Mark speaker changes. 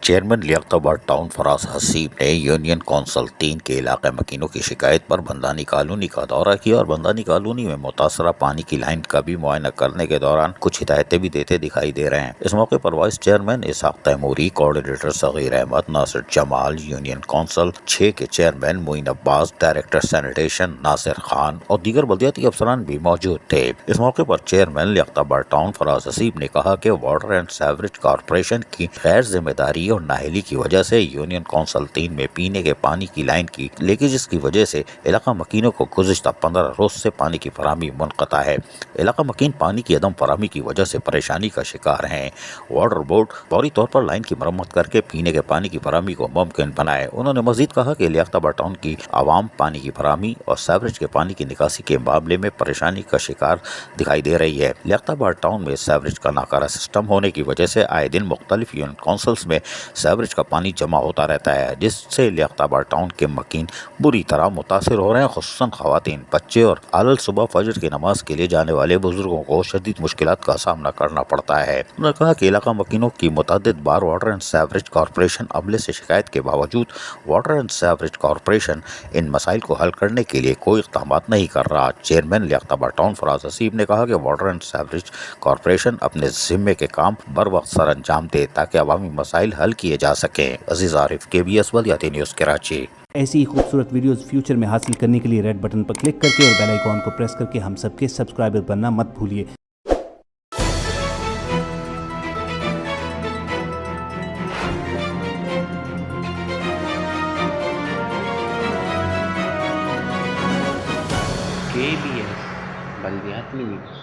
Speaker 1: Chairman لیاقت town فراز حسیب نے union council 3 کے علاقہ مکینوں کی شکایت پر بندانی کالونی کا دورہ کیا اور بندانی کالونی میں متاثرہ پانی کی لائن کا بھی معائنہ کرنے کے دوران کچھ ہدایتیں بھی دیتے دکھائی دے رہے ہیں۔ اس موقع پر وائس چیئرمین اسحاق تیموری، کوآرڈینیٹر صغیر احمد، ناصر جمال، یونین کونسل 6 کے چیئرمین معین عباس، ڈائریکٹر سینیٹیشن ناصر خان اور دیگر بلدیاتی افسران بھی موجود تھے۔ اس موقع پر چیئرمین لیاقت ٹاؤن فراز حسیب نے کہا کہ واٹر اینڈ سیوریج کارپوریشن کی غیر ذمہ داری اور نااہلی کی وجہ سے یونین کونسل 3 میں پینے کے پانی کی لائن کی لیکیجز کی وجہ سے علاقہ مکینوں کو گزشتہ 15 روز سے پانی کی فراہمی منقطع ہے۔ علاقہ مکین پانی کی عدم فراہمی کی وجہ سے پریشانی کا شکار ہیں۔ واٹر بورڈ فوری طور پر لائن کی مرمت کر کے پینے کے پانی کی فراہمی کو ممکن بنائے۔ انہوں نے مزید کہا کہ لیاقت ٹاؤن کی عوام پانی کی فراہمی اور سیوریج کے پانی کی نکاسی کے معاملے میں پریشانی کا شکار دکھائی دے رہی ہے۔ لیاقت ٹاؤن میں سیوریج کا ناکارہ سسٹم ہونے کی وجہ سے آئے دن مختلف یونین کونسلز میں سیوریج کا پانی جمع ہوتا رہتا ہے، جس سے لیاقت ٹاؤن کے مکین بری طرح متاثر ہو رہے ہیں۔ خصوصاً خواتین، بچے اور علل صبح فجر کی نماز کے لیے جانے والے بزرگوں کو شدید مشکلات کا سامنا کرنا پڑتا ہے۔ انہوں نے کہا کہ علاقہ مکینوں کی متعدد بار واٹر اینڈ سیوریج کارپوریشن عملے سے شکایت کے باوجود واٹر اینڈ سیوریج کارپوریشن ان مسائل کو حل کرنے کے لیے کوئی اقدامات نہیں کر رہا۔ چیئرمین لیاقت ٹاؤن فراز حسیب نے کہا کہ واٹر اینڈ سیوریج کارپوریشن اپنے ذمے کے کام بر وقت سر انجام دے تاکہ عوامی مسائل حل کیے جا سکیں۔ عزیز عارف، KBS بلدیاتی نیوز کراچی۔
Speaker 2: ایسی ہی خوبصورت ویڈیوز فیوچر میں حاصل کرنے کے لیے ریڈ بٹن پر کلک کر کے اور بیل آئیکن کو پریس کر کے ہم سب کے سبسکرائبر بننا مت بھولیے۔
Speaker 3: KBS بلدیاتی نیوز۔